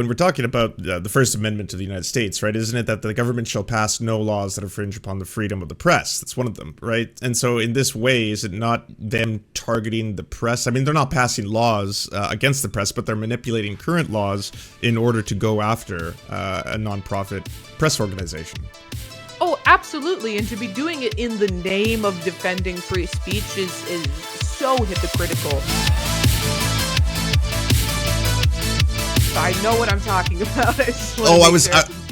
when we're talking about the First Amendment to the United States, right, isn't it that the government shall pass no laws that infringe upon the freedom of the press? That's one of them, right? And so in this way, is it not them targeting the press? I mean, they're not passing laws against the press, but they're manipulating current laws in order to go after a nonprofit press organization. Oh, absolutely. And to be doing it in the name of defending free speech is so hypocritical. I know what I'm talking about.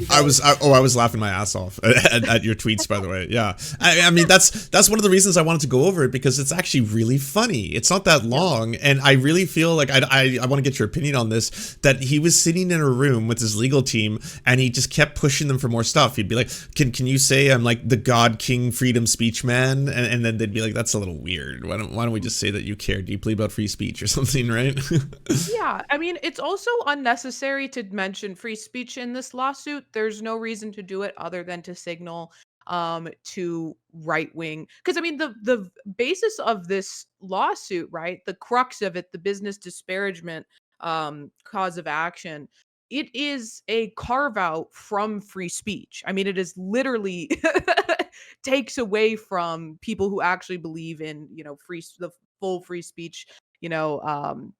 I was laughing my ass off at your tweets, by the way. Yeah, I mean that's one of the reasons I wanted to go over it, because it's actually really funny. It's not that long, and I really feel like I want to get your opinion on this. That he was sitting in a room with his legal team, and he just kept pushing them for more stuff. He'd be like, "Can you say I'm like the God King Freedom Speech Man?" And then they'd be like, "That's a little weird. Why don't we just say that you care deeply about free speech or something, right?" Yeah, I mean, it's also unnecessary to mention free speech in this lawsuit. There's no reason to do it other than to signal to right wing, because I mean the basis of this lawsuit, right, the crux of it, the business disparagement cause of action, it is a carve out from free speech. I mean, it is literally takes away from people who actually believe in, the full free speech, you know um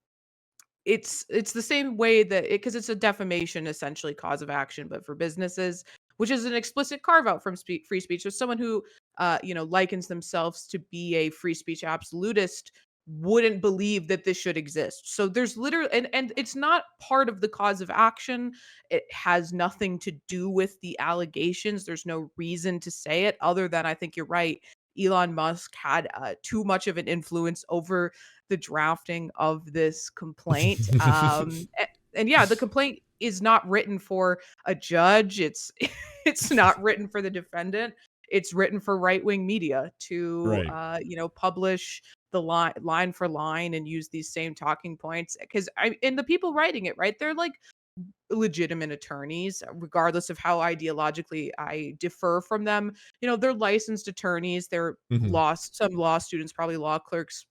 it's the same way that because it's a defamation essentially cause of action, but for businesses, which is an explicit carve out from free speech. So someone who likens themselves to be a free speech absolutist wouldn't believe that this should exist. So there's literally, and it's not part of the cause of action. It has nothing to do with the allegations. There's no reason to say it other than, I think you're right, Elon Musk had too much of an influence over the drafting of this complaint. And yeah, the complaint is not written for a judge. It's it's not written for the defendant. It's written for right-wing media to Right. publish the line for line and use these same talking points. Because and the people writing it, right, they're like legitimate attorneys, regardless of how ideologically I differ from them. They're licensed attorneys. They're Mhm. some law students, probably law clerks,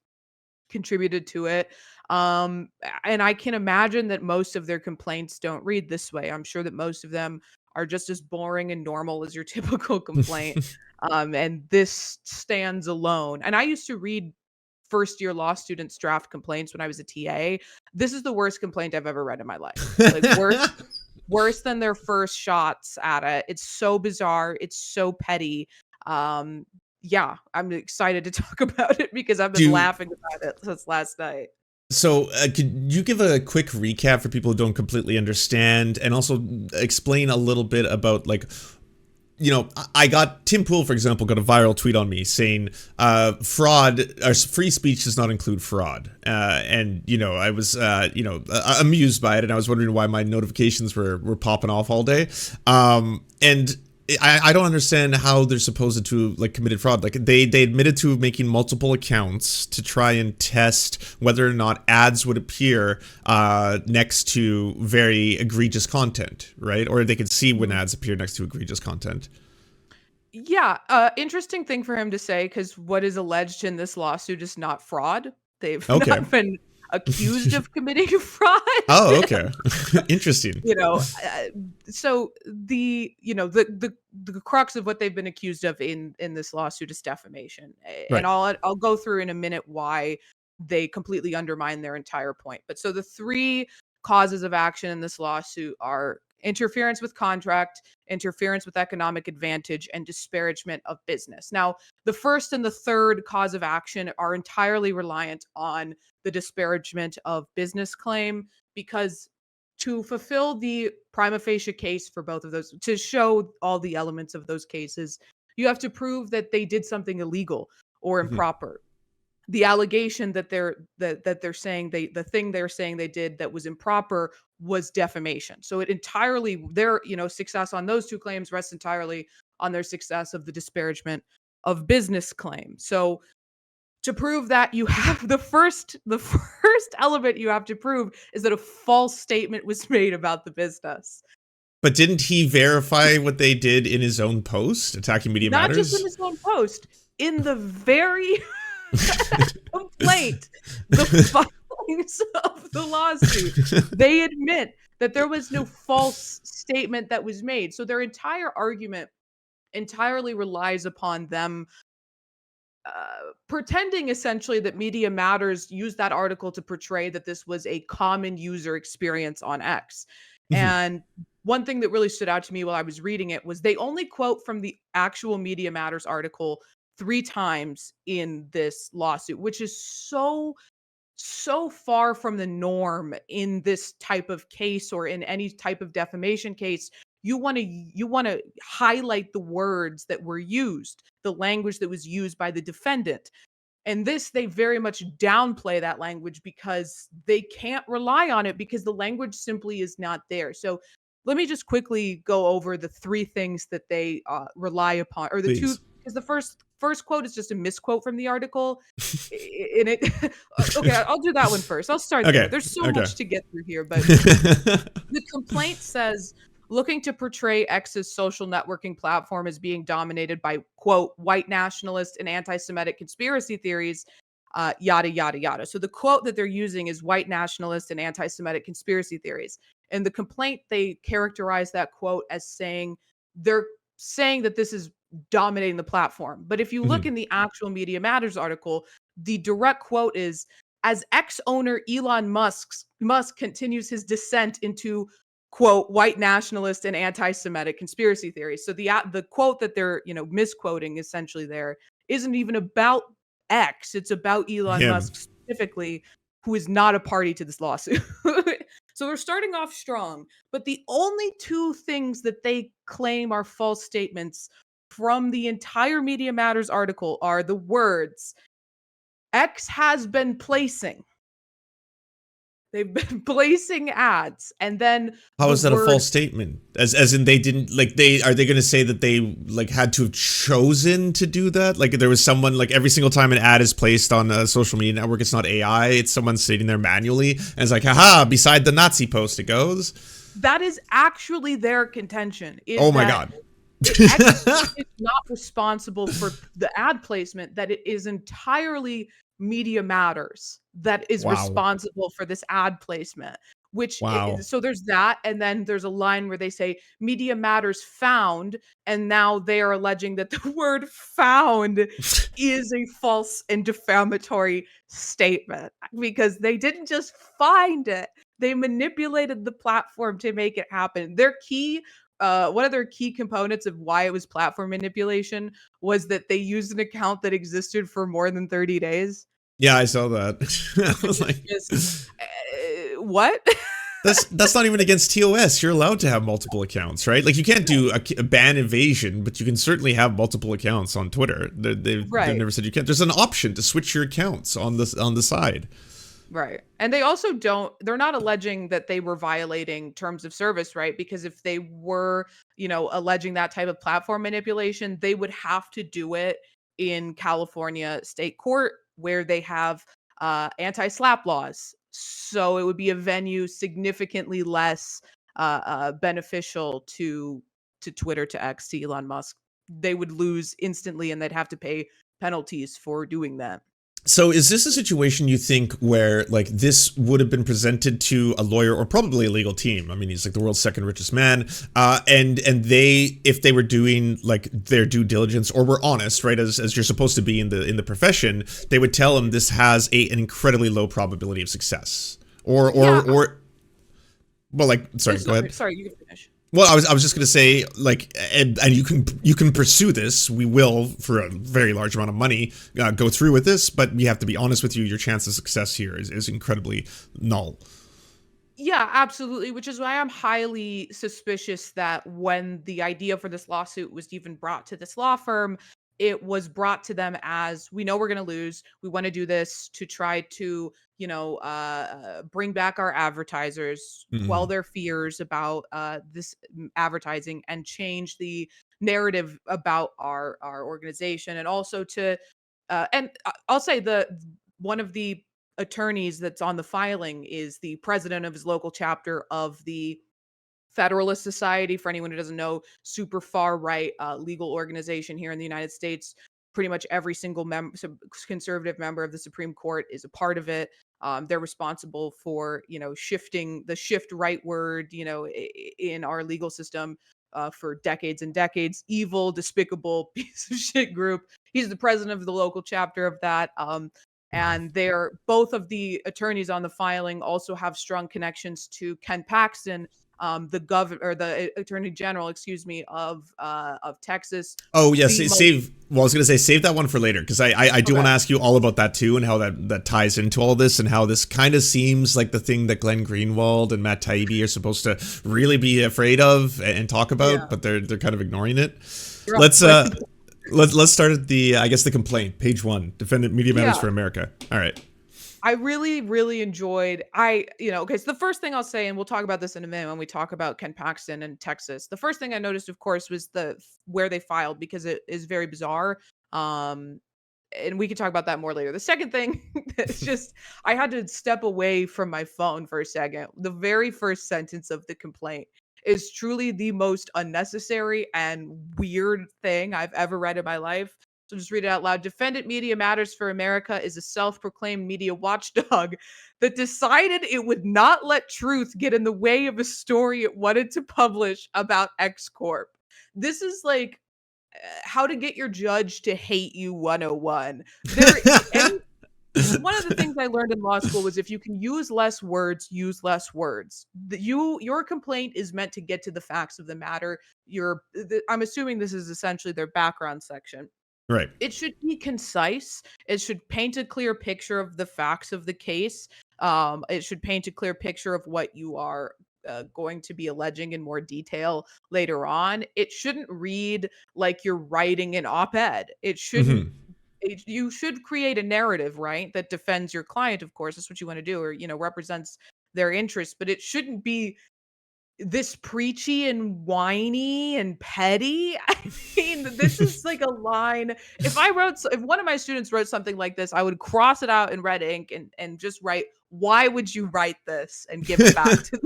contributed to it. And I can imagine that most of their complaints don't read this way. I'm sure that most of them are just as boring and normal as your typical complaint. And this stands alone. And I used to read first year law students draft complaints when I was a TA. This is the worst complaint I've ever read in my life. Like worse than their first shots at it. It's so bizarre. It's so petty. Yeah, I'm excited to talk about it because I've been laughing about it since last night. So, could you give a quick recap for people who don't completely understand, and also explain a little bit about, like, I got Tim Pool, for example, got a viral tweet on me saying fraud or free speech does not include fraud. And, I was, amused by it, and I was wondering why my notifications were popping off all day. And I don't understand how they're supposed to, like, committed fraud. Like, they admitted to making multiple accounts to try and test whether or not ads would appear next to very egregious content, right? Or they could see when ads appear next to egregious content. Yeah, interesting thing for him to say, because what is alleged in this lawsuit is not fraud. They've not been accused of committing fraud. Oh, okay. Interesting. So the crux of what they've been accused of in this lawsuit is defamation. Right. And I'll go through in a minute why they completely undermine their entire point. But so the three causes of action in this lawsuit are interference with contract, interference with economic advantage, and disparagement of business. Now, the first and the third cause of action are entirely reliant on the disparagement of business claim, because to fulfill the prima facie case for both of those, to show all the elements of those cases, you have to prove that they did something illegal or improper. The allegation that they're saying the thing they're saying they did that was improper was defamation. So it entirely, their success on those two claims rests entirely on their success of the disparagement of business claim. So to prove that, you have the first element you have to prove is that a false statement was made about the business. But didn't he verify what they did in his own post, Attacking Media Matters? Not just in his own post, in the very complaint, the filings of the lawsuit, they admit that there was no false statement that was made. So their entire argument entirely relies upon them pretending essentially that Media Matters used that article to portray that this was a common user experience on X. Mhm. And one thing that really stood out to me while I was reading it was they only quote from the actual Media Matters article 3 times in this lawsuit, which is so far from the norm in this type of case or in any type of defamation case. You want to highlight the words that were used, the language that was used by the defendant. And this, they very much downplay that language because they can't rely on it because the language simply is not there. So let me just quickly go over the 3 things that they rely upon, or the two, Please. because the first quote is just a misquote from the article. In it, okay, I'll do that one first. I'll start there. Okay. There's so Okay. much to get through here, but the complaint says, looking to portray X's social networking platform as being dominated by, quote, white nationalist and anti Semitic conspiracy theories, yada, yada, yada. So the quote that they're using is white nationalist and anti Semitic conspiracy theories. And the complaint, they characterize that quote as they're saying that this is dominating the platform. But if you look Mhm. in the actual Media Matters article, the direct quote is, as ex owner Elon Musk continues his descent into, quote, white nationalist and anti-Semitic conspiracy theories. So the quote that they're misquoting essentially there isn't even about X. It's about Elon Him. Musk specifically, who is not a party to this lawsuit. So they're starting off strong, but the only 2 things that they claim are false statements from the entire Media Matters article are the words X has been placing. They've been placing ads, and then How the is that a word false statement? As in they didn't like they are they going to say that they like had to have chosen to do that? Like there was someone like every single time an ad is placed on a social media network, it's not AI, it's someone sitting there manually and it's like, haha, beside the Nazi post it goes. that is actually their contention, is Oh my that god. X is not responsible for the ad placement, that it is entirely Media Matters that is Wow. responsible for this ad placement, which Wow. so there's that, and then there's a line where they say Media Matters found, and now they are alleging that the word found is a false and defamatory statement because they didn't just find it. They manipulated the platform to make it happen. Their key one of their key components of why it was platform manipulation was that they used an account that existed for more than 30 days, Yeah, I saw that. I which was is like just what? that's not even against TOS. You're allowed to have multiple accounts, right? Like you can't do a ban evasion, but you can certainly have multiple accounts on Twitter. They've Right. never said you can't. There's an option to switch your accounts on the side. Right. And they also they're not alleging that they were violating terms of service, right? Because if they were, alleging that type of platform manipulation, they would have to do it in California state court where they have anti-slap laws. So it would be a venue significantly less beneficial to Twitter, to X, to Elon Musk. They would lose instantly and they'd have to pay penalties for doing that. So is this a situation you think where like this would have been presented to a lawyer or probably a legal team? I mean, he's like the world's second richest man, and they, if they were doing like their due diligence or were honest, right, as you're supposed to be in the profession, they would tell him this has an incredibly low probability of success, Yeah. or well, like sorry, go ahead. Sorry, you can finish. Well, I was just gonna say, like, and you can pursue this. We will for a very large amount of money go through with this, but we have to be honest with you. Your chance of success here is incredibly null. Yeah, absolutely. Which is why I'm highly suspicious that when the idea for this lawsuit was even brought to this law firm, it was brought to them as, we know we're going to lose. We want to do this to try to, bring back our advertisers, quell Mhm. their fears about this advertising, and change the narrative about our organization, and also to, I'll say the one of the attorneys that's on the filing is the president of his local chapter of the Federalist Society. For anyone who doesn't know, super far right legal organization here in the United States. Pretty much every single conservative member of the Supreme Court is a part of it. They're responsible for, shifting the shift right word, in our legal system for decades and decades. Evil, despicable piece of shit group. He's the president of the local chapter of that. Wow. And they're both of the attorneys on the filing also have strong connections to Ken Paxton, the governor or the attorney general, excuse me, of Texas. Oh yeah, The most save. Well, I was gonna say save that one for later because I do okay. want to ask you all about that too and how that ties into all this and how this kind of seems like the thing that Glenn Greenwald and Matt Taibbi are supposed to really be afraid of and talk about, Yeah. but they're kind of ignoring it. You're Let's right. let's start at the I guess the complaint, page 1, Defendant Media Matters Yeah. for America. All right. I really, really enjoyed okay, so the first thing I'll say, and we'll talk about this in a minute when we talk about Ken Paxton and Texas. The first thing I noticed, of course, was where they filed because it is very bizarre. Um, and we can talk about that more later. The second thing is just I had to step away from my phone for a second. The very first sentence of the complaint is truly the most unnecessary and weird thing I've ever read in my life. So just read it out loud. Defendant Media Matters for America is a self-proclaimed media watchdog that decided it would not let truth get in the way of a story it wanted to publish about X Corp. This is like how to get your judge to hate you 101. There any One of the things I learned in law school was if you can use less words, use less words. Your complaint is meant to get to the facts of the matter. I'm assuming this is essentially their background section. Right. It should be concise. It should paint a clear picture of the facts of the case. It should paint a clear picture of what you are going to be alleging in more detail later on. It shouldn't read like you're writing an op-ed. Mhm. You should create a narrative, right, that defends your client, of course. That's what you want to do, or represents their interests, but it shouldn't be this preachy and whiny and petty. I mean, this is like a line. If one of my students wrote something like this, I would cross it out in red ink and just write, "Why would you write this?" and give it back to them.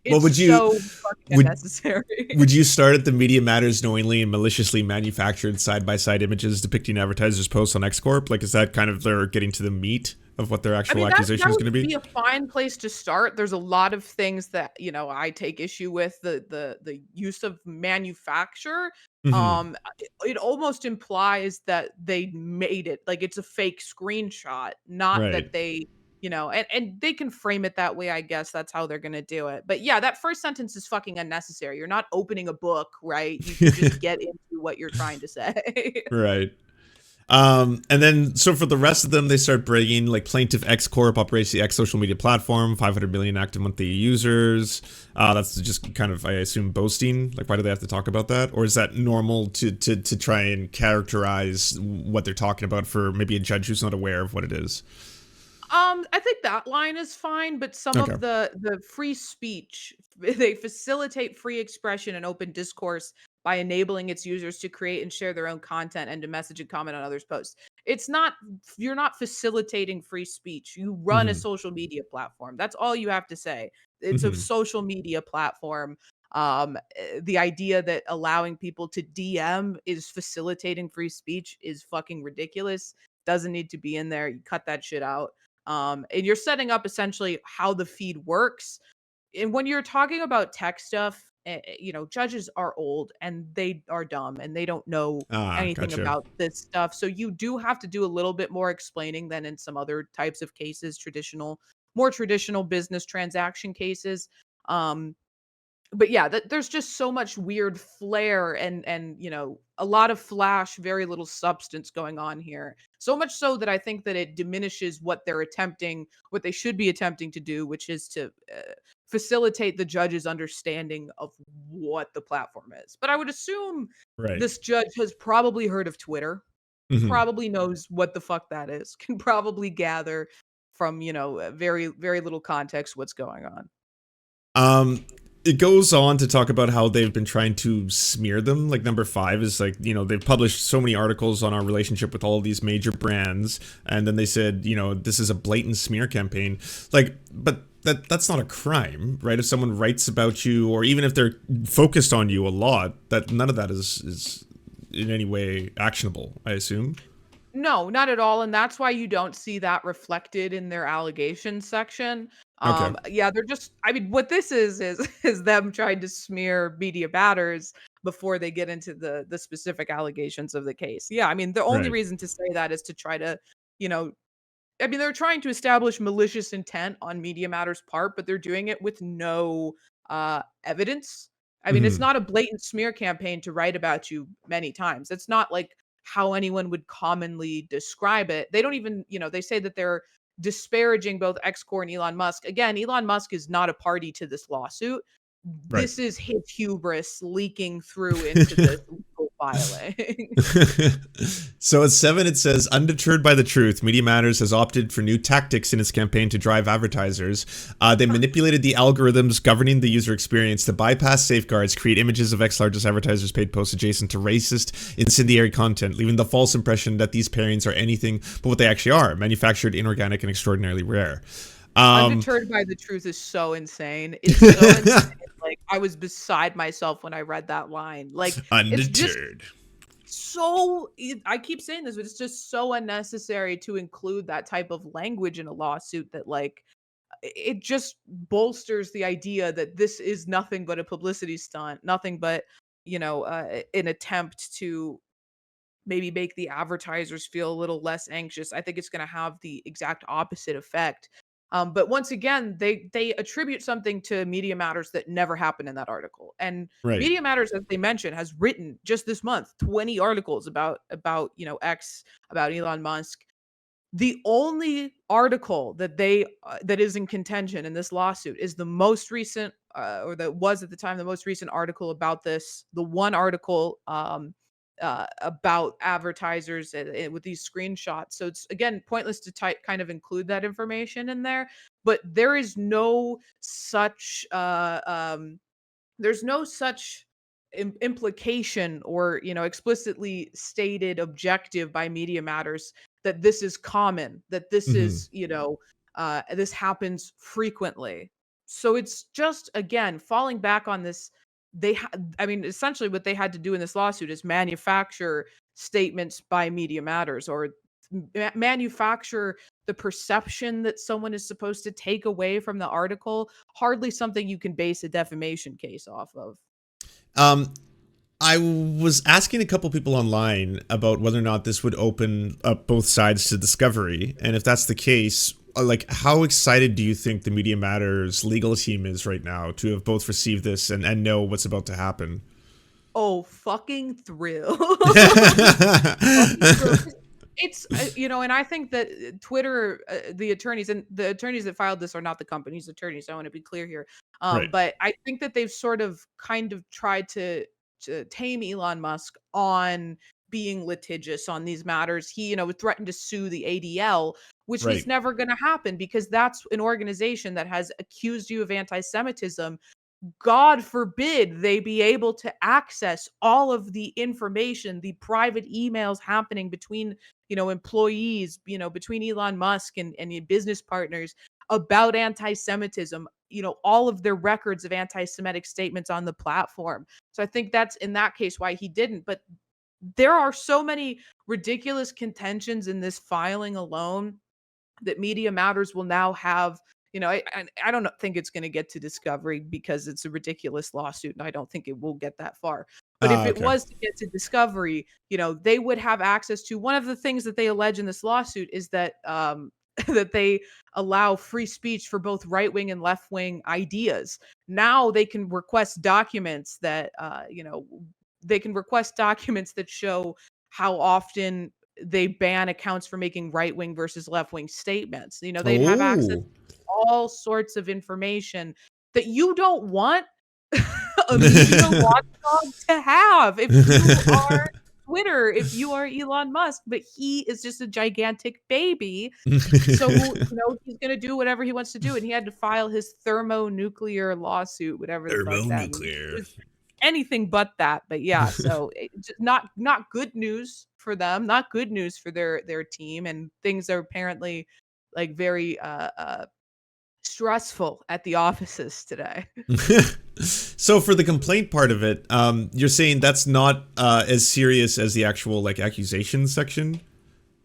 Well, It's so fucking would unnecessary. would you start at the Media Matters knowingly and maliciously manufactured side-by-side images depicting advertisers' posts on X Corp? Like, is that kind of they're getting to the meat of what their I actual mean, accusation that is would going to be? be a fine place to start. There's a lot of things that, I take issue with the use of manufacture. Hmm. It almost implies that they made it, like it's a fake screenshot, not Right. that they, and they can frame it that way, I guess. That's how they're gonna do it. But yeah, that first sentence is fucking unnecessary. You're not opening a book, right? You should just get into what you're trying to say. Right. And then, so for the rest of them, they start bragging like Plaintiff X Corp operates the X social media platform, 500 million active monthly users. That's just kind of, I assume, boasting. Like, why do they have to talk about that? Or is that normal to try and characterize what they're talking about for maybe a judge who's not aware of what it is? I think that line is fine, but some Okay. of the free speech, they facilitate free expression and open discourse by enabling its users to create and share their own content and to message and comment on others' posts. It's not You're not facilitating free speech. You run a Hmm. social media platform. That's all you have to say. It's a Hmm. social media platform. The idea that allowing people to DM is facilitating free speech is fucking ridiculous. Doesn't need to be in there. You cut that shit out. And you're setting up essentially how the feed works. And when you're talking about tech stuff, judges are old and they are dumb and they don't know Ah, anything gotcha. about this stuff. So you do have to do a little bit more explaining than in some other types of cases, more traditional business transaction cases. Um, but yeah, there's just so much weird flair and a lot of flash, very little substance going on here. So much so that I think that it diminishes what they should be attempting to do, which is to facilitate the judge's understanding of what the platform is. But I would assume Right. this judge has probably heard of Twitter, Hmm. probably knows what the fuck that is, can probably gather from very very little context what's going on. Um, it goes on to talk about how they've been trying to smear them. Like number 5 is like, they've published so many articles on our relationship with all of these major brands, and then they said, this is a blatant smear campaign. Like, but that's not a crime, right? If someone writes about you, or even if they're focused on you a lot, that none of that is in any way actionable, I assume. No, not at all, and that's why you don't see that reflected in their allegations section. Okay. Yeah, they're just I mean, what this is is them trying to smear media matters before they get into the specific allegations of the case. Yeah, I mean, the only Right. reason to say that is to try to, you know, I mean, they're trying to establish malicious intent on Media Matters' part, but they're doing it with no evidence. I mean, it's Hmm. not a blatant smear campaign to write about you many times. It's not like how anyone would commonly describe it. They don't even, they say that they're disparaging both X-Corp and Elon Musk. Again, Elon Musk is not a party to this lawsuit. Right. This is his hubris leaking through into this legal filing. So at 7, it says, undeterred by the truth, Media Matters has opted for new tactics in its campaign to drive advertisers. They manipulated the algorithms governing the user experience to bypass safeguards, create images of X-largest advertisers' paid posts adjacent to racist, incendiary content, leaving the false impression that these pairings are anything but what they actually are, manufactured, inorganic, and extraordinarily rare. Undeterred by the truth is so insane. It's so insane. Like, I was beside myself when I read that line. Like, it's just Undeterred. I keep saying this, but it's just so unnecessary to include that type of language in a lawsuit that, like, it just bolsters the idea that this is nothing but a publicity stunt, nothing but, an attempt to maybe make the advertisers feel a little less anxious. I think it's going to have the exact opposite effect. But once again, they attribute something to Media Matters that never happened in that article. And Right. Media Matters, as they mentioned, has written just this month 20 articles about X, about Elon Musk. The only article that is in contention in this lawsuit is the most recent, or that was at the time the most recent article about this. The one article about advertisers with these screenshots. So it's again pointless to kind of include that information in there. But there is no such there's no such implication or explicitly stated objective by Media Matters that this is common, that this Hmm. is this happens frequently. So it's just again falling back on this. I mean, essentially what they had to do in this lawsuit is manufacture statements by Media Matters, or manufacture the perception that someone is supposed to take away from the article. Hardly something you can base a defamation case off of. Um, I was asking a couple people online about whether or not this would open up both sides to discovery, and if that's the case, like, how excited do you think the Media Matters legal team is right now to have both received this and know what's about to happen? Oh, fucking thrill. Fucking thrill. It's, and I think that Twitter, the attorneys that filed this are not the company's attorneys. I want to be clear here. Right, But I think that they've sort of kind of tried to tame Elon Musk on being litigious on these matters. He, threatened to sue the ADL, which was right. never going to happen because that's an organization that has accused you of anti-Semitism. God forbid they be able to access all of the information, the private emails happening between, employees, between Elon Musk and your business partners about anti-Semitism, all of their records of anti-Semitic statements on the platform. So I think that's in that case why he didn't. But there are so many ridiculous contentions in this filing alone that Media Matters will now have. I don't think it's going to get to discovery because it's a ridiculous lawsuit, and I don't think it will get that far. But if it Okay. was to get to discovery, they would have access to one of the things that they allege in this lawsuit is that that they allow free speech for both right wing and left wing ideas. Now they can request documents that show how often they ban accounts for making right-wing versus left-wing statements. They'd have access Oh. to all sorts of information that you don't want a media watchdog to have if you are Twitter, if you are Elon Musk, but he is just a gigantic baby. So, he's going to do whatever he wants to do. And he had to file his thermonuclear lawsuit, whatever the fuck that means. It Thermonuclear. was anything but that. But yeah, so not good news for them, not good news for their team, and things are apparently like very stressful at the offices today. So for the complaint part of it, you're saying that's not as serious as the actual like accusation section?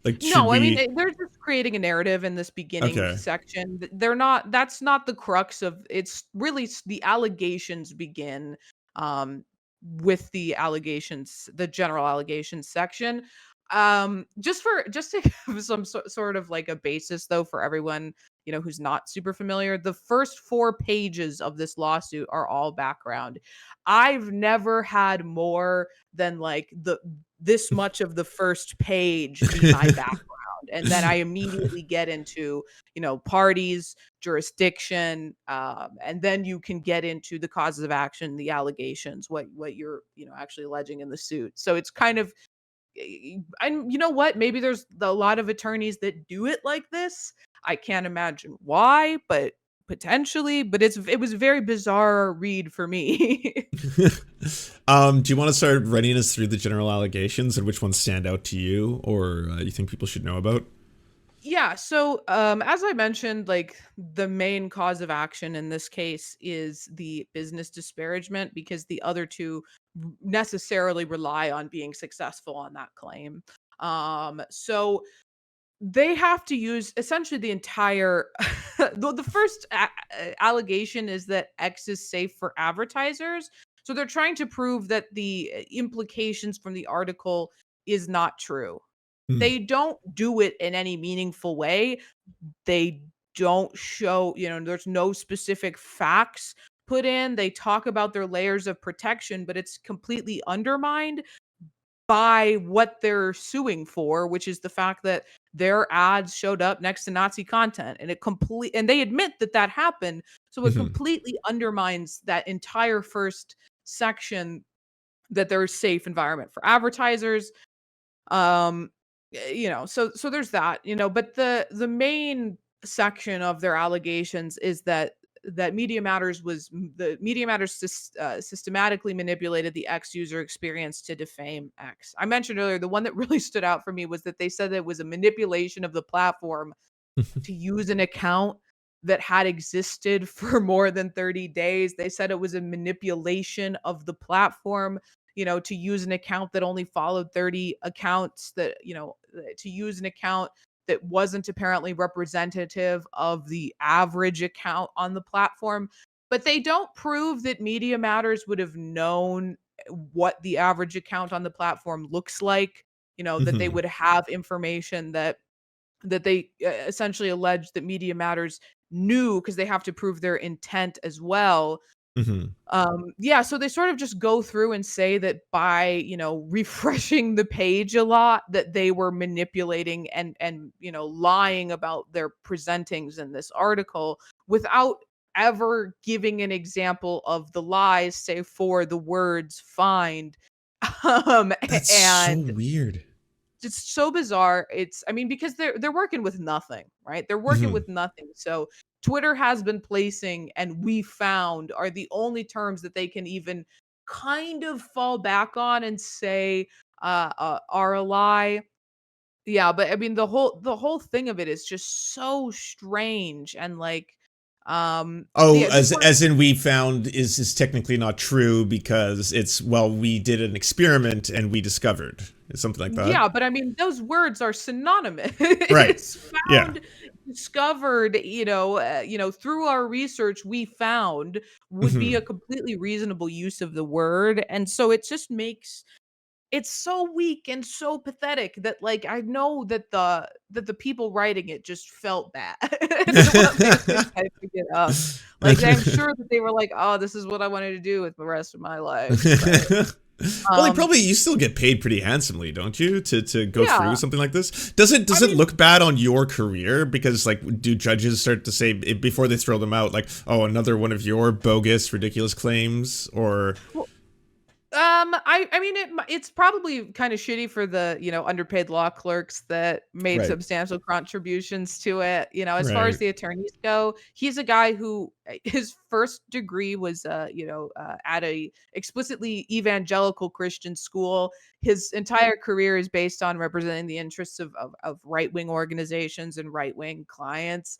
Like, should No, I mean, we? they're just creating a narrative in this beginning Okay. section. They're not that's not the crux of it's really the allegations begin um with the general allegations section. Just to give some sort of like a basis though for everyone, who's not super familiar, the first 4 pages of this lawsuit are all background. I've never had more than like the this much of the first page be my background. And then I immediately get into, parties, jurisdiction, and then you can get into the causes of action, the allegations, what you're, actually alleging in the suit. So it's kind of, and you know what? Maybe there's a lot of attorneys that do it like this. I can't imagine why, but potentially. But it was a very bizarre read for me. Do you want to start running us through the general allegations and which ones stand out to you, or you think people should know about? Yeah, so as I mentioned, like the main cause of action in this case is the business disparagement because the other two necessarily rely on being successful on that claim. So they have to use essentially the entire the first allegation is that X is safe for advertisers. So they're trying to prove that the implications from the article is not true. Hmm. They don't do it in any meaningful way. They don't show, there's no specific facts put in. They talk about their layers of protection, but it's completely undermined by what they're suing for, which is the fact that their ads showed up next to Nazi content and they admit that that happened. So it Hmm. completely undermines that entire first section that there's safe environment for advertisers. um so there's that, but the main section of their allegations is that Media Matters systematically manipulated the X user experience to defame X. I mentioned earlier the one that really stood out for me was that they said that it was a manipulation of the platform to use an account that had existed for more than 30 days. They said it was a manipulation of the platform, to use an account that only followed 30 accounts, to use an account that wasn't apparently representative of the average account on the platform. But they don't prove that Media Matters would have known what the average account on the platform looks like, that they Hmm. would have information that they essentially allege that Media Matters knew because they have to prove their intent as well. Hmm. Yeah, so they sort of just go through and say that by, refreshing the page a lot, that they were manipulating and lying about their presentings in this article without ever giving an example of the lies, save for the words find. Um, That's so and weird. it's so bizarre. I mean, because they're working with nothing, right? They're working Hmm. with nothing. So Twitter has been placing and we found are the only terms that they can even kind of fall back on and say are a lie. Yeah, but I mean the whole thing of it is just so strange and like Oh, the as court. as in we found is technically not true because it's, well, we did an experiment and we discovered something like that. Yeah, but I mean, those words are synonymous. Right. It's Yeah. found, discovered, through our research, we found would be a Hmm. completely reasonable use of the word. And so it just makes it's so weak and so pathetic that like I know that the people writing it just felt bad and didn't want to waste their time to get up. Like I'm sure that they were like, "Oh, this is what I wanted to do with the rest of my life." But Well, they um probably, you still get paid pretty handsomely, don't you, to go through yeah, something like this? Does I it mean, look bad on your career? Because like, do judges start to say before they throw them out, like, oh, another one of your bogus, ridiculous claims, or well, I mean, it's probably kind of shitty for the, underpaid law clerks that made right, substantial contributions to it. As far as right, the attorneys go, he's a guy who his first degree was, at a explicitly evangelical Christian school. His entire career is based on representing the interests of right wing organizations and right wing clients.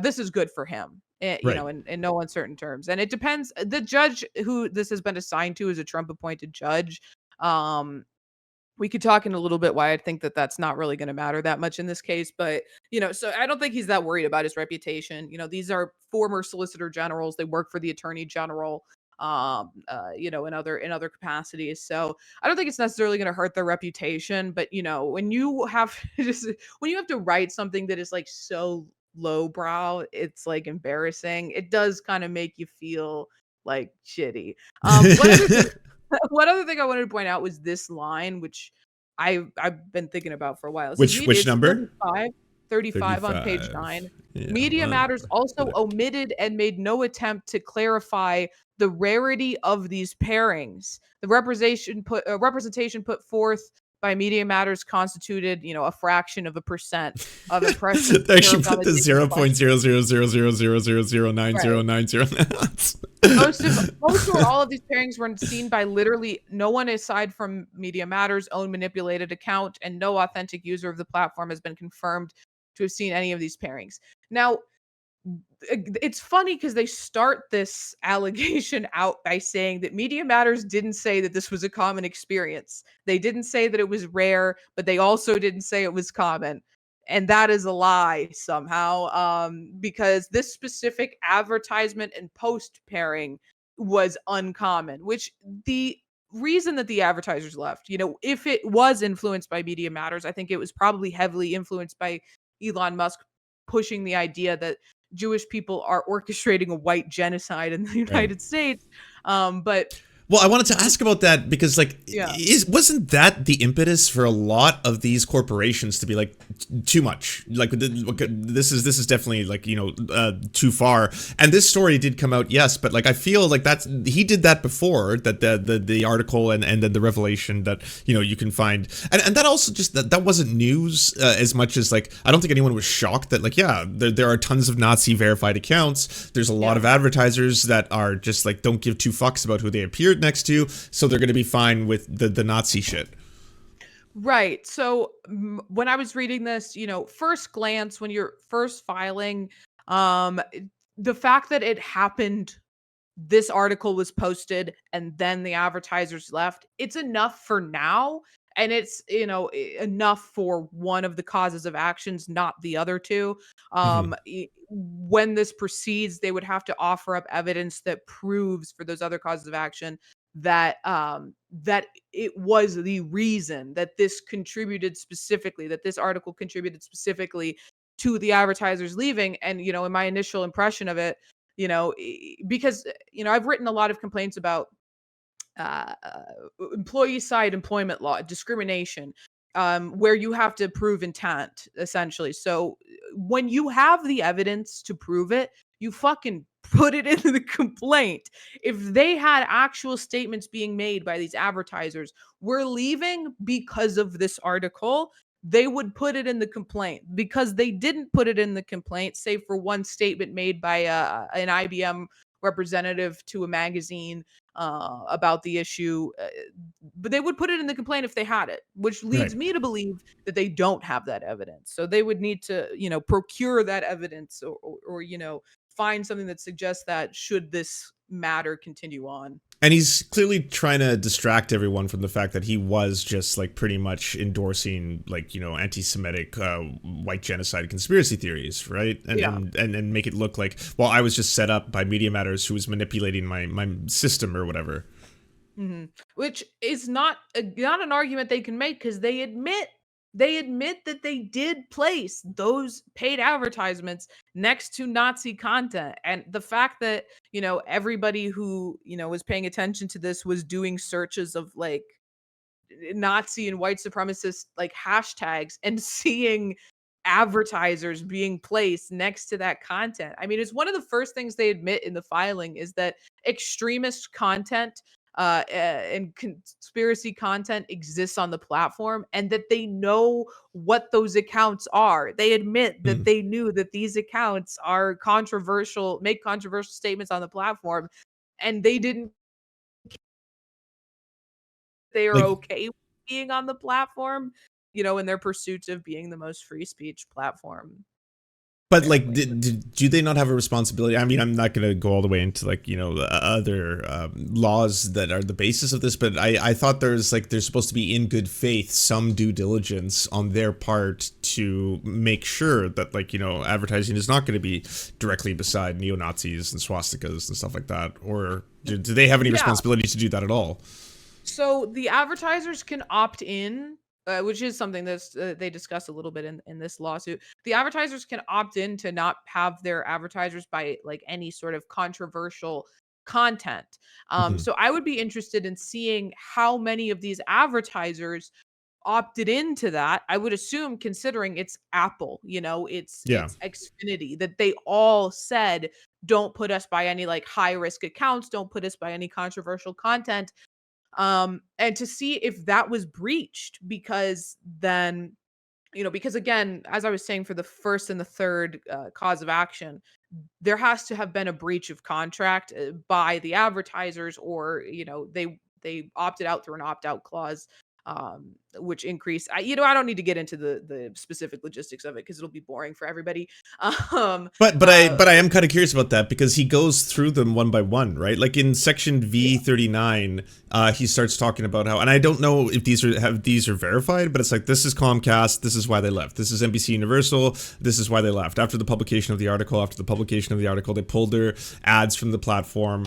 This is good for him. right. In no uncertain terms. And it depends. The judge who this has been assigned to is a Trump appointed judge. Um, We could talk in a little bit why I think that that's not really going to matter that much in this case, but so I don't think he's that worried about his reputation. These are former solicitor generals. They work for the attorney general, in other capacities. So I don't think it's necessarily going to hurt their reputation, but when you have to when you have to write something that is like so lowbrow, it's like embarrassing. It does kind of make you feel like shitty. One other thing one other thing I wanted to point out was this line, which I've been thinking about for a while. It says, Which it's number? 35 on page 9. 35. Yeah. Media Matters also omitted and made no attempt to clarify the rarity of these pairings. The representation put forth by Media Matters constituted, a fraction of a percent of impressions They actually served on put the the digital zero question. point zero zero zero zero zero zero zero nine Right. zero nine zero. Most or all of these pairings were seen by literally no one aside from Media Matters' own manipulated account, and no authentic user of the platform has been confirmed to have seen any of these pairings. Now, it's funny because they start this allegation out by saying that Media Matters didn't say that this was a common experience. They didn't say that it was rare, but they also didn't say it was common. And that is a lie somehow, because this specific advertisement and post pairing was uncommon, which the reason that the advertisers left, if it was influenced by Media Matters, I think it was probably heavily influenced by Elon Musk pushing the idea that Jewish people are orchestrating a white genocide in the Right. United States. But Well, I wanted to ask about that because, like, yeah, wasn't that the impetus for a lot of these corporations to be like too much? Like, this is definitely like too far. And this story did come out, yes, but like I feel like he did that before that the article and then the revelation that you can find and that also just that wasn't news as much as like I don't think anyone was shocked that like there are tons of Nazi verified accounts. There's a lot of advertisers that are just like don't give two fucks about who they appeared next to, so they're going to be fine with the Nazi shit. right. So when I was reading this, first glance, when you're first filing, the fact that it happened, this article was posted and then the advertisers left, it's enough for now. And it's, enough for one of the causes of actions, not the other two. Mm-hmm. When this proceeds, they would have to offer up evidence that proves for those other causes of action that it was the reason that this article contributed specifically to the advertisers leaving. And in my initial impression of it, because I've written a lot of complaints about uh, uh, employee side employment law discrimination, where you have to prove intent essentially. So when you have the evidence to prove it, you fucking put it into the complaint. If they had actual statements being made by these advertisers, we're leaving because of this article, they would put it in the complaint. Because they didn't put it in the complaint, save for one statement made by an IBM representative to a magazine about the issue, but they would put it in the complaint if they had it, which Right. leads me to believe that they don't have that evidence. So they would need to, procure that evidence, or find something that suggests that should this matter continue on. And he's clearly trying to distract everyone from the fact that he was just like pretty much endorsing like anti-Semitic white genocide conspiracy theories, right? And, Yeah. and make it look like I was just set up by Media Matters who was manipulating my system or whatever. Which is not an argument they can make because they admit that they did place those paid advertisements next to Nazi content. And the fact that, everybody who, was paying attention to this was doing searches of like Nazi and white supremacist like hashtags and seeing advertisers being placed next to that content. I mean, it's one of the first things they admit in the filing is that extremist content and conspiracy content exists on the platform, and that they know what those accounts are. They admit that Hmm. they knew that these accounts are controversial, make controversial statements on the platform, and they didn't they are Like okay with being on the platform, in their pursuit of being the most free speech platform. But like, apparently. do they not have a responsibility? I mean, I'm not going to go all the way into like other laws that are the basis of this, but I thought there's supposed to be in good faith some due diligence on their part to make sure that advertising is not going to be directly beside neo Nazis and swastikas and stuff like that, or do they have any Yeah. responsibility to do that at all? So the advertisers can opt in, which is something that's they discuss a little bit in this lawsuit. The advertisers can opt in to not have their advertisers by like any sort of controversial content. Hmm. So I would be interested in seeing how many of these advertisers opted into that. I would assume, considering it's Apple, Yeah. it's Xfinity, that they all said, don't put us by any like high risk accounts, don't put us by any controversial content, and to see if that was breached, because then, because again, as I was saying, for the first and the third cause of action, there has to have been a breach of contract by the advertisers, or they opted out through an opt out clause, which increase. I don't need to get into the specific logistics of it because it'll be boring for everybody. um But I am kind of curious about that because he goes through them one by one, right? Like in section V39, he starts talking about how, and I don't know if these are verified, but it's like, this is Comcast, this is why they left. This is NBC Universal, this is why they left. After the publication of the article, they pulled their ads from the platform.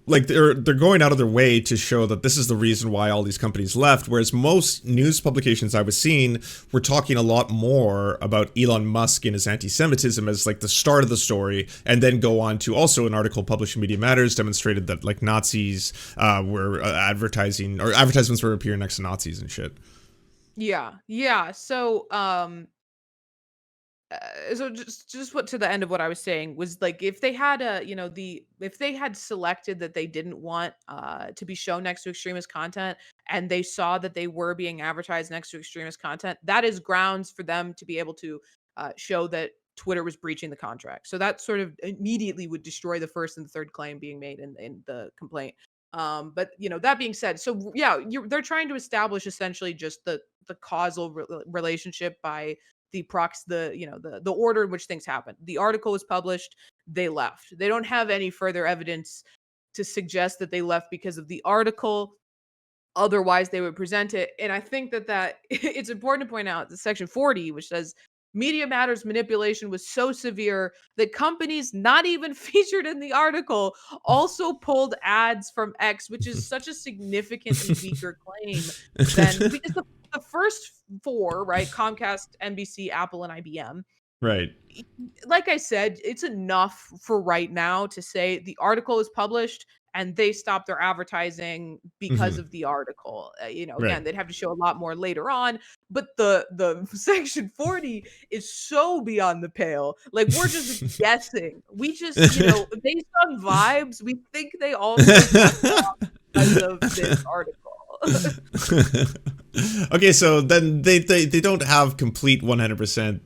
Like they're going out of their way to show that this is the reason why all these companies left. Whereas most news publications I was seeing were talking a lot more about Elon Musk and his anti-Semitism as like the start of the story, and then go on to also an article published in Media Matters demonstrated that like Nazis were advertising, or advertisements were appearing next to Nazis and shit. yeah. So just what to the end of what I was saying was, like, if they had if they had selected that they didn't want to be shown next to extremist content, and they saw that they were being advertised next to extremist content, that is grounds for them to be able to show that Twitter was breaching the contract. So that sort of immediately would destroy the first and the third claim being made in the complaint. But that being said, so yeah, they're trying to establish essentially just the causal relationship by the order in which things happened. The article was published, they left. They don't have any further evidence to suggest that they left because of the article. Otherwise, they would present it. And I think that it's important to point out that section 40, which says Media Matters manipulation was so severe that companies not even featured in the article also pulled ads from X, which is such a significantly weaker claim than, because the first four, right? Comcast, NBC, Apple, and IBM. Right. Like I said, it's enough for right now to say the article is published and they stop their advertising because Hmm. of the article. Right. Again, they'd have to show a lot more later on, but the section 40 is so beyond the pale. Like, we're just guessing. We just, based on vibes, we think they also left off because of this article. Okay, so then they don't have complete 100%,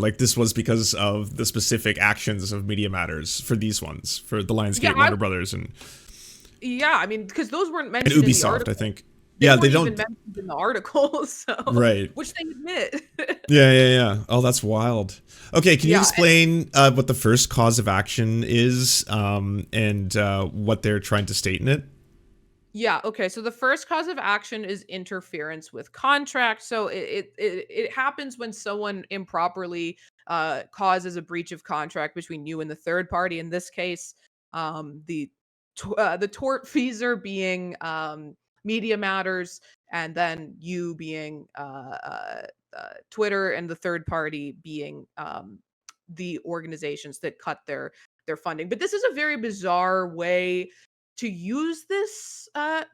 like this was because of the specific actions of Media Matters for these ones, for the Yeah, Lionsgate, Warner Brothers, yeah, I mean, because those weren't and mentioned in the Ubisoft, I article. think. They Yeah, they weren't even don't. mentioned in the article, so Right. which they admit. Yeah. Oh, that's wild. Okay, can you Yeah, explain what the first cause of action is, and what they're trying to state in it? yeah, okay, so the first cause of action is interference with contract. So it happens when someone improperly causes a breach of contract between you and the third party. In this case, the tortfeasor being Media Matters, and then you being Twitter, and the third party being the organizations that cut their funding. But this is a very bizarre way to use this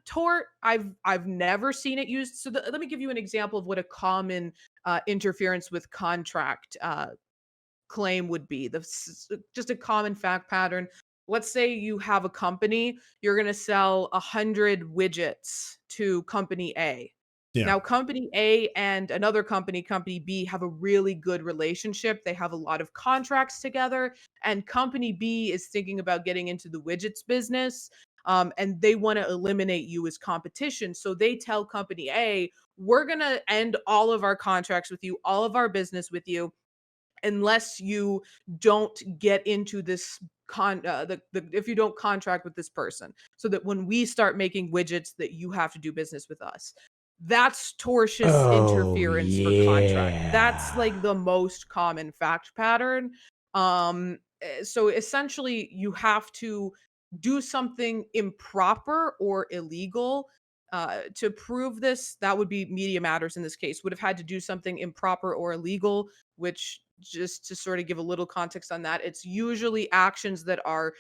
tort. I've never seen it used. So let me give you an example of what a common interference with contract claim would be. Just a common fact pattern. Let's say you have a company, you're going to sell 100 widgets to company A. Yeah. Now, company A and another company, company B, have a really good relationship. They have a lot of contracts together, and company B is thinking about getting into the widgets business. And they want to eliminate you as competition. So they tell company A, we're going to end all of our contracts with you, all of our business with you, unless you don't get into this if you don't contract with this person, so that when we start making widgets that you have to do business with us. That's tortious Oh interference for contract. That's yeah. like the most common fact pattern. So essentially you have to do something improper or illegal to prove this. That would be Media Matters in this case, would have had to do something improper or illegal, which, just to sort of give a little context on that, it's usually actions that are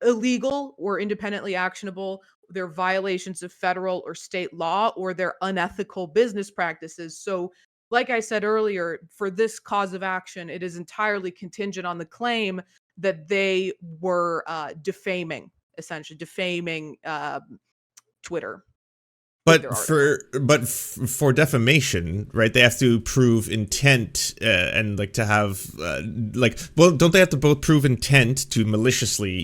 illegal or independently actionable. They're violations of federal or state law, or they're unethical business practices. So, like I said earlier, for this cause of action, it is entirely contingent on the claim that they were defaming, essentially defaming Twitter with their article. For defamation, right? They have to prove intent and like to have well, don't they have to both prove intent to maliciously,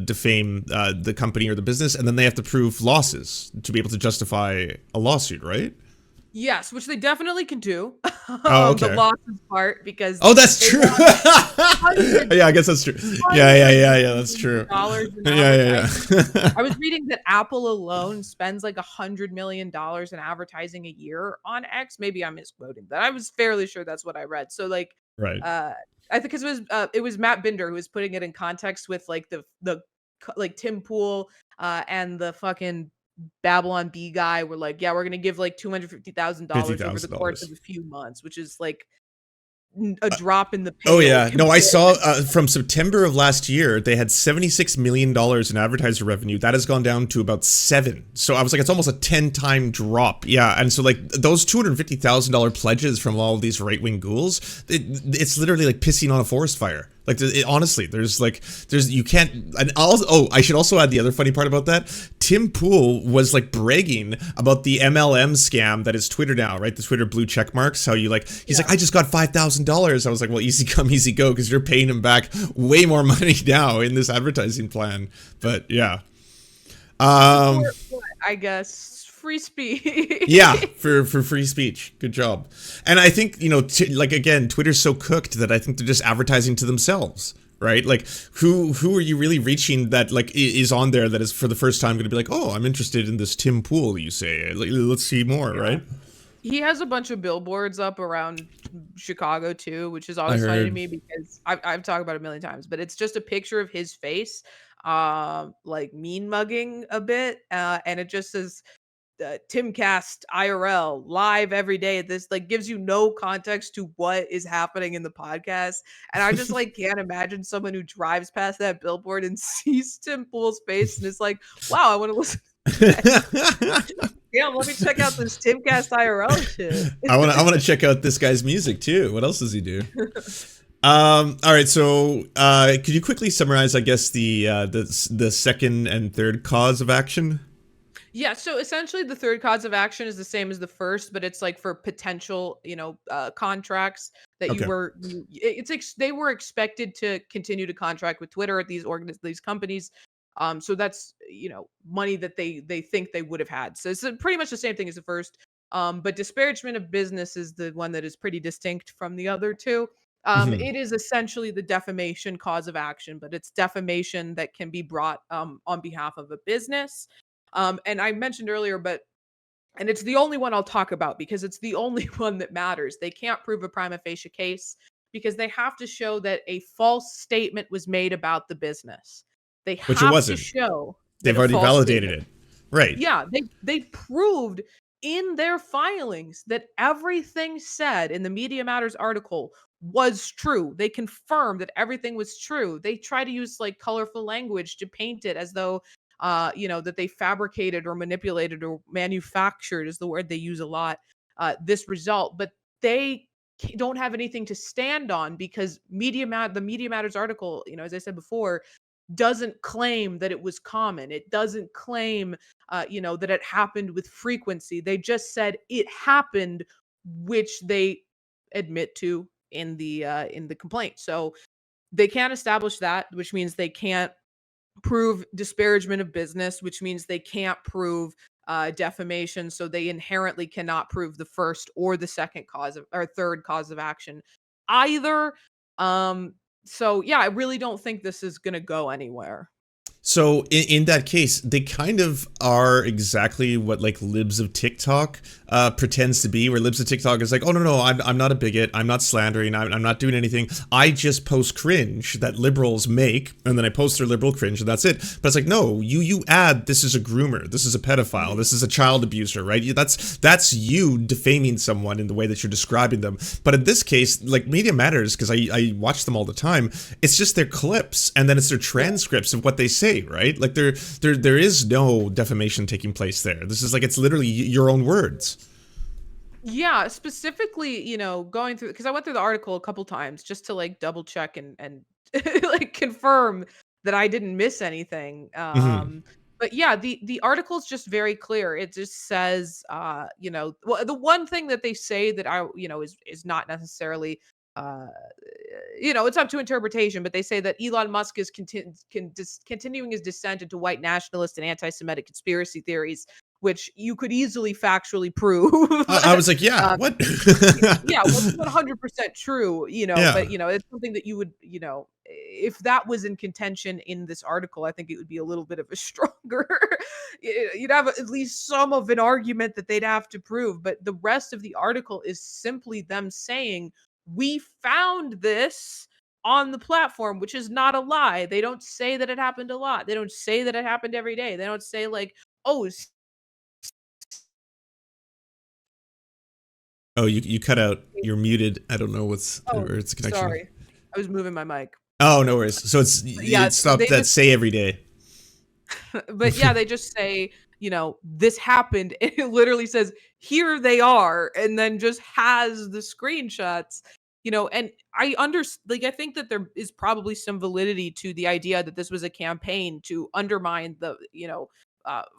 defame the company or the business, and then they have to prove losses to be able to justify a lawsuit, right? Yes, which they definitely can do. Oh, The okay. losses part, because Oh, that's they true. want hundreds Yeah, I guess that's true. Yeah, yeah, hundreds yeah, of yeah, that's millions true. of dollars in Yeah, advertising. yeah, I was reading that Apple alone spends like $100 million in advertising a year on X. Maybe I'm misquoting, but I was fairly sure that's what I read. So like, right. uh, I think it was Matt Binder who was putting it in context with like like Tim Pool and the fucking Babylon B guy were like, yeah, we're gonna give like Fifty $250,000 over the thousand course of dollars. a few months, which is like a drop in the Oh pail yeah, no, I compared saw to. from September of last year they had $76 million in advertiser revenue. That has gone down to about 7. So I was like, it's almost a 10-time drop. Yeah, and so like those $250,000 pledges from all of these right wing ghouls, it's literally like pissing on a forest fire. Like honestly, there's you can't. And I should also add the other funny part about that. Tim Pool was like bragging about the MLM scam that is Twitter now, right? The Twitter blue check marks. How you like? He's Yeah. like, I just got $5,000. I was like, well, easy come, easy go, because you're paying him back way more money now in this advertising plan. But yeah, Support what? I guess free speech. yeah, for free speech. Good job. And I think like again, Twitter's so cooked that I think they're just advertising to themselves. Right, like who are you really reaching that like is on there that is for the first time going to be like, oh, I'm interested in this Tim Pool, you say, like, let's see more, Yeah. right? He has a bunch of billboards up around Chicago too, which is I always funny to heard. me because I've talked about it a million times, but it's just a picture of his face, like mean mugging a bit, and it just says Timcast IRL live every day. This like gives you no context to what is happening in the podcast. And I just like can't imagine someone who drives past that billboard and sees Tim Pool's face and is like, wow, I want to listen to this. Yeah, let me check out this Timcast IRL shit. I want to check out this guy's music too. What else does he do? All right, so could you quickly summarize, I guess, the second and third cause of action? Yeah, so essentially the third cause of action is the same as the first, but it's like for potential, contracts that Okay. they were expected to continue to contract with Twitter at these companies. So that's, money that they think they would have had. So it's pretty much the same thing as the first. But disparagement of business is the one that is pretty distinct from the other two. Mhm. It is essentially the defamation cause of action, but it's defamation that can be brought on behalf of a business. And I mentioned earlier, and it's the only one I'll talk about because it's the only one that matters. They can't prove a prima facie case because they have to show that a false statement was made about the business. They Which it have to wasn't. show that They've a already false validated statement. it. Right. Yeah, they proved in their filings that everything said in the Media Matters article was true. They confirmed that everything was true. They try to use like colorful language to paint it as though that they fabricated or manipulated or manufactured is the word they use a lot, this result, but they don't have anything to stand on because the Media Matters article, as I said before, doesn't claim that it was common. It doesn't claim, that it happened with frequency. They just said it happened, which they admit to in the complaint. So they can't establish that, which means they can't prove disparagement of business, which means they can't prove defamation. So they inherently cannot prove the first or the second cause of or third cause of action either. So yeah, I really don't think this is gonna go anywhere. So in that case, they kind of are exactly what like libs of TikTok pretends to be, where libs of TikTok is like, oh no, I'm not a bigot, I'm not slandering, I'm not doing anything. I just post cringe that liberals make, and then I post their liberal cringe, and that's it. But it's like, no, you add, this is a groomer, this is a pedophile, this is a child abuser, right? That's you defaming someone in the way that you're describing them. But in this case, like Media Matters, because I watch them all the time, it's just their clips, and then it's their transcripts of what they say. Right? Like there is no defamation taking place there. This is like, it's literally your own words. Yeah, specifically, going through, because I went through the article a couple times just to like double check and like confirm that I didn't miss anything. Mm-hmm. But yeah, the article is just very clear. It just says, well, the one thing that they say that is not necessarily, uh, it's up to interpretation, but they say that Elon Musk is continuing his descent into white nationalist and anti-Semitic conspiracy theories, which you could easily factually prove. I was like, yeah, um, what? yeah, 100% true, but, Yeah. it's something that you would, if that was in contention in this article, I think it would be a little bit of a stronger, you'd have at least some of an argument that they'd have to prove. But the rest of the article is simply them saying, we found this on the platform, which is not a lie. They don't say that it happened a lot. They don't say that it happened every day. They don't say like, oh, Oh, you cut out. You're muted. I don't know what's, oh, or it's a connection. sorry. I was moving my mic. Oh, no worries. So Yeah, it stopped they that just say every day. but yeah, they just say, this happened. And it literally says, here they are, and then just has the screenshots, and like, I think that there is probably some validity to the idea that this was a campaign to undermine the,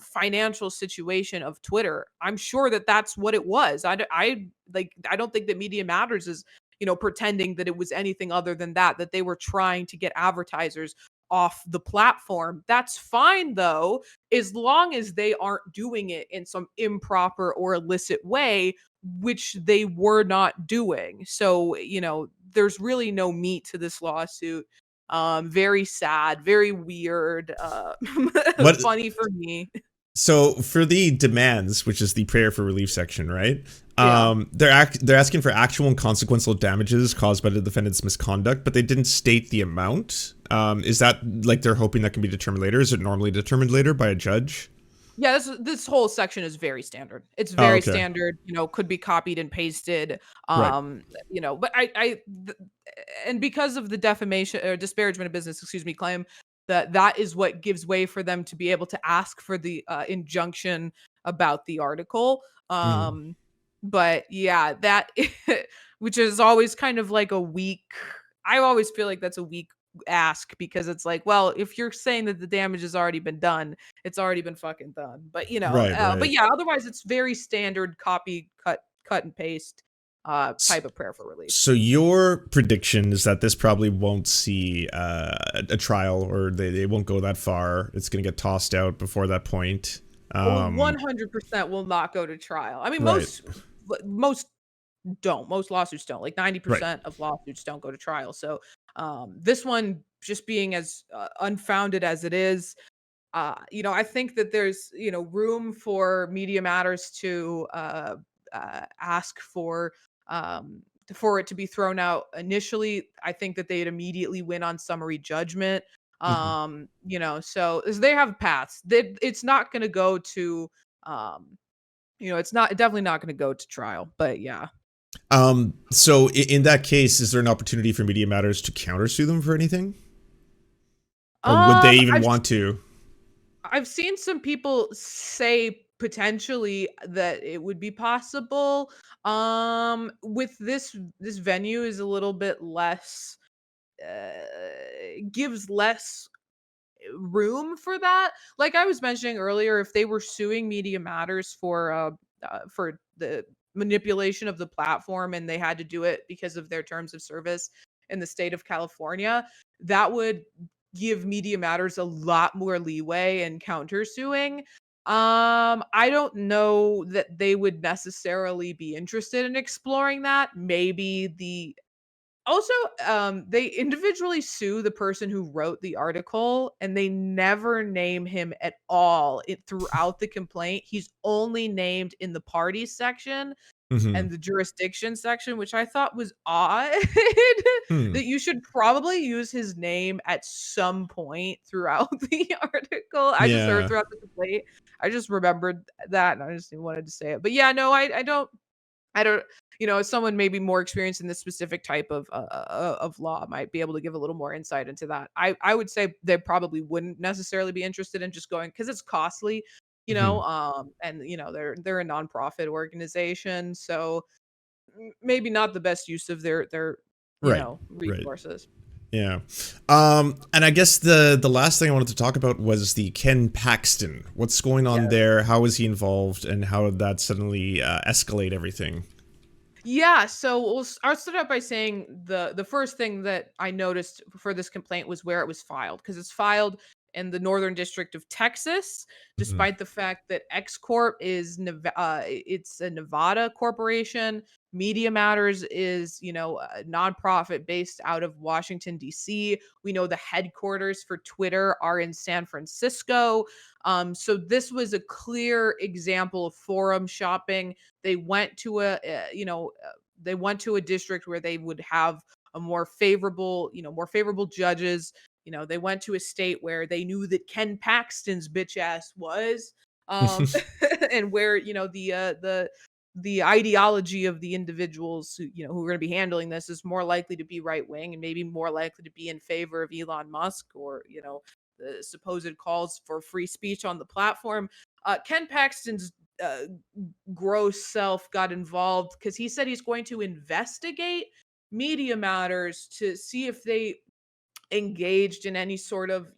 financial situation of Twitter. I'm sure that that's what it was. I don't think that Media Matters is, pretending that it was anything other than that they were trying to get advertisers off the platform. That's fine though, as long as they aren't doing it in some improper or illicit way, which they were not doing. So, there's really no meat to this lawsuit. Very sad, very weird, What? funny for me. So for the demands, which is the prayer for relief section, right? Yeah. They're asking for actual and consequential damages caused by the defendant's misconduct, but they didn't state the amount. Is that like they're hoping that can be determined later? Is it normally determined later by a judge? Yeah, this whole section is very standard. It's Oh, very okay. standard, could be copied and pasted. Right. But and because of the defamation or disparagement of business, excuse me, claim, that is what gives way for them to be able to ask for the injunction about the article. Mm. But yeah, that which is always kind of like a weak. I always feel like that's a weak ask, because it's like, well, if you're saying that the damage has already been done, it's already been fucking done. But Right, but right. yeah, otherwise it's very standard copy, cut and paste type of prayer for relief. So your prediction is that this probably won't see a trial, or they won't go that far. It's going to get tossed out before that point. Well, Um, 100% will not go to trial. I mean, right, most don't. Most lawsuits don't. Like right. 90% of lawsuits don't go to trial. So, this one just being as unfounded as it is, I think that there's, room for Media Matters to ask for it to be thrown out initially. I think that they'd immediately win on summary judgment. Mhm. So they have paths. It's not going to go to, it's not definitely not going to go to trial. But yeah. So in that case, is there an opportunity for Media Matters to countersue them for anything, or would they Um, even I've want to? I've seen some people say potentially that it would be possible. With this venue is a little bit less, gives less room for that. Like I was mentioning earlier, if they were suing Media Matters for the manipulation of the platform, and they had to do it because of their terms of service in the state of California, that would give Media Matters a lot more leeway in countersuing. I don't know that they would necessarily be interested in exploring that. Maybe the Also, they individually sue the person who wrote the article, and they never name him at all throughout the complaint. He's only named in the parties section and Hmm. the jurisdiction section, which I thought was odd. Hmm. That you should probably use his name at some point throughout the article. I just heard Yeah. throughout the complaint. I just remembered that, and I just wanted to say it. But yeah, no, I don't, as someone maybe more experienced in this specific type of law might be able to give a little more insight into that. I would say they probably wouldn't necessarily be interested in just going because it's costly, Hmm. and they're a nonprofit organization, so maybe not the best use of their Right. Right. resources. Yeah. And I guess the last thing I wanted to talk about was the Ken Paxton. What's going on Yes. there? How is he involved, and how did that suddenly escalate everything? Yeah, so I'll start out by saying the first thing that I noticed for this complaint was where it was filed, because it's filed in the Northern District of Texas, Hmm. despite the fact that X Corp is it's a Nevada corporation. Media Matters is, a nonprofit based out of Washington D.C. We know the headquarters for Twitter are in San Francisco. So this was a clear example of forum shopping. They went to they went to a district where they would have a more favorable judges. They went to a state where they knew that Ken Paxton's bitch ass was, um, and where the ideology of the individuals who are going to be handling this is more likely to be right wing and maybe more likely to be in favor of Elon Musk, or the supposed calls for free speech on the platform. Ken Paxton's uh, gross self got involved because he said he's going to investigate Media Matters to see if they engaged in any sort of,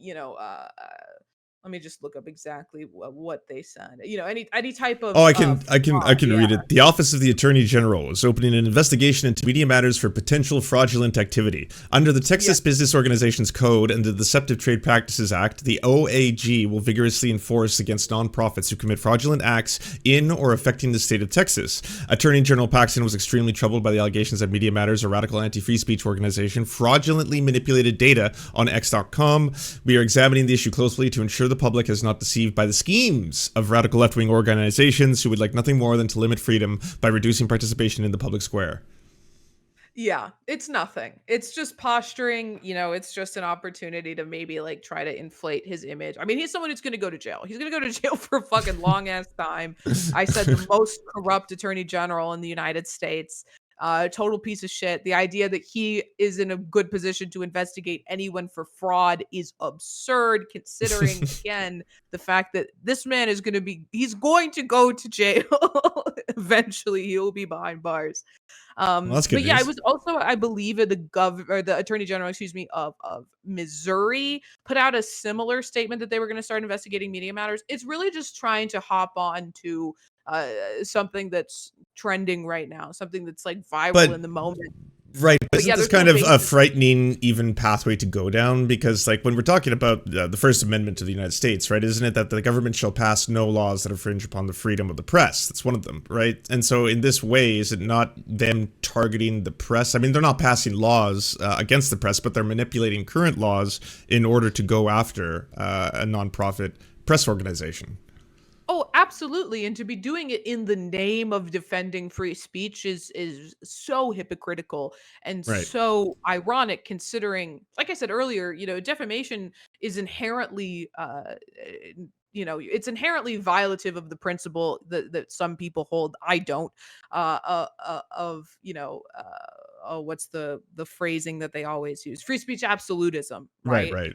let me just look up exactly what they said. Any type Oh, of I fraud. can Yeah. read it. The Office of the Attorney General is opening an investigation into media matters for potential fraudulent activity. Under the Yeah. Texas Business Organizations Code and the Deceptive Trade Practices Act, the OAG will vigorously enforce against nonprofits who commit fraudulent acts in or affecting the state of Texas. Attorney General Paxton was extremely troubled by the allegations that Media Matters, a radical anti-free speech organization, fraudulently manipulated data on X.com. We are examining the issue closely to ensure the public is not deceived by the schemes of radical left-wing organizations who would like nothing more than to limit freedom by reducing participation in the public square. Yeah, it's nothing. It's just posturing, it's just an opportunity to maybe like try to inflate his image. I mean, he's someone who's going to go to jail. He's going to go to jail for a fucking long ass time. I said the most corrupt attorney general in the United States. Total piece of shit. The idea that he is in a good position to investigate anyone for fraud is absurd, considering again the fact that this man he's going to go to jail. Eventually, he will be behind bars. Well, that's good But yeah, I news. was also, I believe, the attorney general, excuse me, of Missouri put out a similar statement that they were going to start investigating Media Matters. It's really just trying to hop on to something that's trending right now, something that's like viral But in the moment. right, But isn't yeah, this there's no kind of a basis. frightening even pathway to go down? Because like when we're talking about the First Amendment to the United States, right? Isn't it that the government shall pass no laws that infringe upon the freedom of the press? That's one of them, right? And so in this way, is it not them targeting the press? I mean, they're not passing laws against the press, but they're manipulating current laws in order to go after a nonprofit press organization. Oh, absolutely. And to be doing it in the name of defending free speech is so hypocritical and Right, so ironic, considering, like I said earlier, defamation is inherently it's inherently violative of the principle that some people hold. I don't of oh, what's the phrasing that they always use? Free speech absolutism, right, right? right.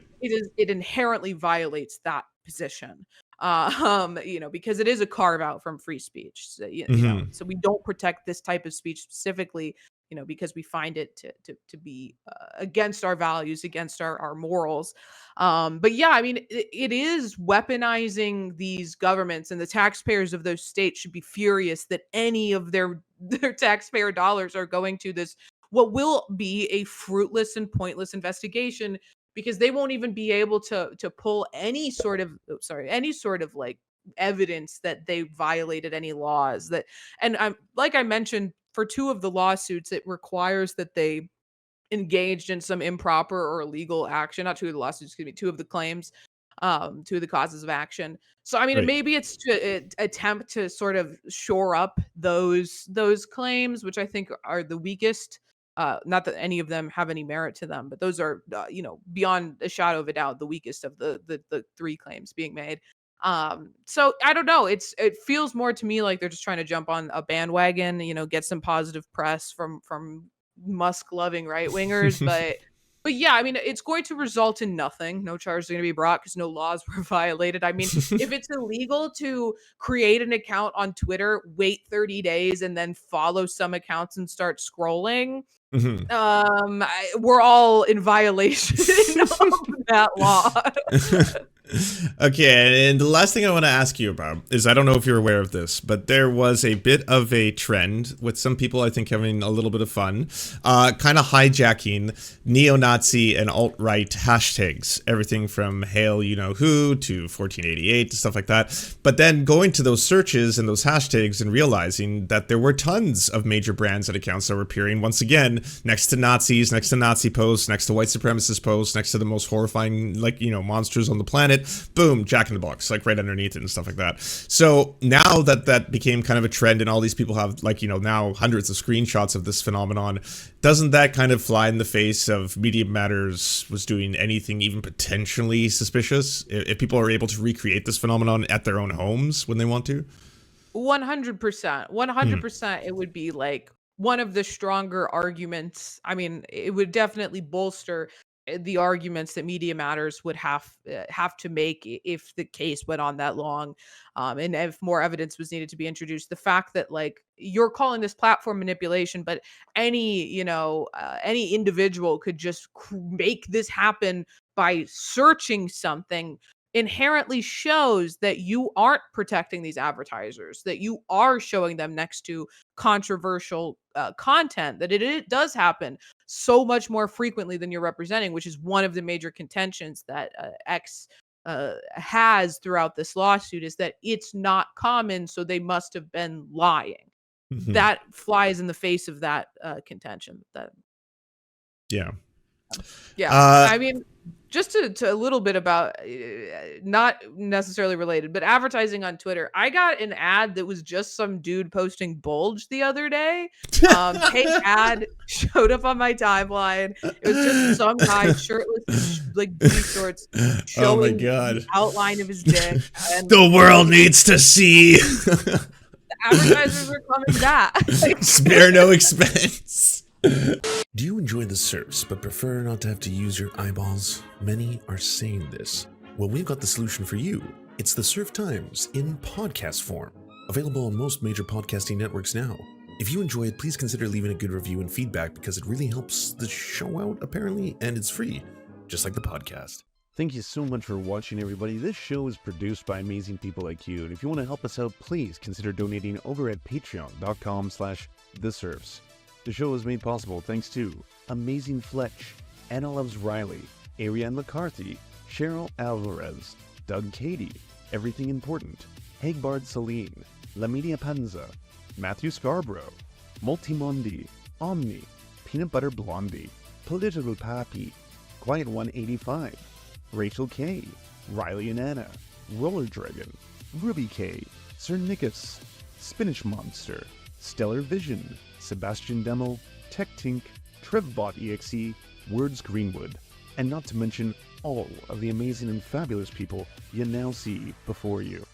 It inherently violates that position, because it is a carve out from free speech. So, Hmm. so we don't protect this type of speech specifically, because we find it to be against our values, against our morals. But yeah, I mean, it is weaponizing these governments, and the taxpayers of those states should be furious that any of their taxpayer dollars are going to this, what will be a fruitless and pointless investigation, because they won't even be able to pull any sort of like evidence that they violated any laws that. And I'm like I mentioned, for two of the lawsuits it requires that they engaged in some improper or illegal action. Not two of the lawsuits, excuse me, two of the claims, two of the causes of action. So I mean, Right. maybe it's to attempt to sort of shore up those claims, which I think are the weakest. Not that any of them have any merit to them, but those are, beyond a shadow of a doubt, the weakest of the three claims being made. So I don't know. It feels more to me like they're just trying to jump on a bandwagon, get some positive press from Musk loving right wingers, but yeah, I mean, it's going to result in nothing. No charges are going to be brought because no laws were violated. I mean, if it's illegal to create an account on Twitter, wait 30 days, and then follow some accounts and start scrolling, Mhm. we're all in violation of that law. Okay, and the last thing I want to ask you about is, I don't know if you're aware of this, but there was a bit of a trend with some people, I think, having a little bit of fun, kind of hijacking neo-Nazi and alt-right hashtags, everything from Hail You Know Who to 1488 to stuff like that, but then going to those searches and those hashtags and realizing that there were tons of major brands and accounts that were appearing, once again, next to Nazis, next to Nazi posts, next to white supremacist posts, next to the most horrifying, monsters on the planet. Boom, Jack in the Box, right underneath it and stuff like that. So now that became kind of a trend and all these people have now hundreds of screenshots of this phenomenon, doesn't that kind of fly in the face of Media Matters was doing anything even potentially suspicious? If people are able to recreate this phenomenon at their own homes when they want to? 100%. 100% it would be like one of the stronger arguments. I mean, it would definitely bolster the arguments that Media Matters would have to make if the case went on that long, and if more evidence was needed to be introduced. The fact that you're calling this platform manipulation, but any individual could just make this happen by searching something inherently shows that you aren't protecting these advertisers, that you are showing them next to controversial content, that it does happen so much more frequently than you're representing, which is one of the major contentions that X has throughout this lawsuit, is that it's not common, so they must have been lying. Mhm. That flies in the face of that contention. Yeah. Yeah, Uh, I mean, just to a little bit about, not necessarily related, but advertising on Twitter. I got an ad that was just some dude posting bulge the other day. Paid ad showed up on my timeline. It was just some guy shirtless in booty shorts oh my showing the god. outline of his dick, and The world needs to see. the advertisers are coming back. Spare no expense. Do you enjoy the Serfs but prefer not to have to use your eyeballs? Many are saying this. Well, we've got the solution for you. It's the Serf Times in podcast form. Available on most major podcasting networks now. If you enjoy it, please consider leaving a good review and feedback, because it really helps the show out, apparently, and it's free, just like the podcast. Thank you so much for watching, everybody. This show is produced by amazing people like you, and if you want to help us out, please consider donating over at patreon.com/theserfs. The show is made possible thanks to Amazing Fletch, Anna Loves Riley, Ariane McCarthy, Cheryl Alvarez, Doug Cady, Everything Important, Hagbard Celine, La Media Panza, Matthew Scarborough, Multimondi, Omni, Peanut Butter Blondie, Political Pappy, Quiet 185, Rachel K, Riley and Anna, Roller Dragon, Ruby K, Sir Nickus, Spinach Monster, Stellar Vision, Sebastian Demo, Tech Tink, Trevbot EXE, Words Greenwood, and not to mention all of the amazing and fabulous people you now see before you.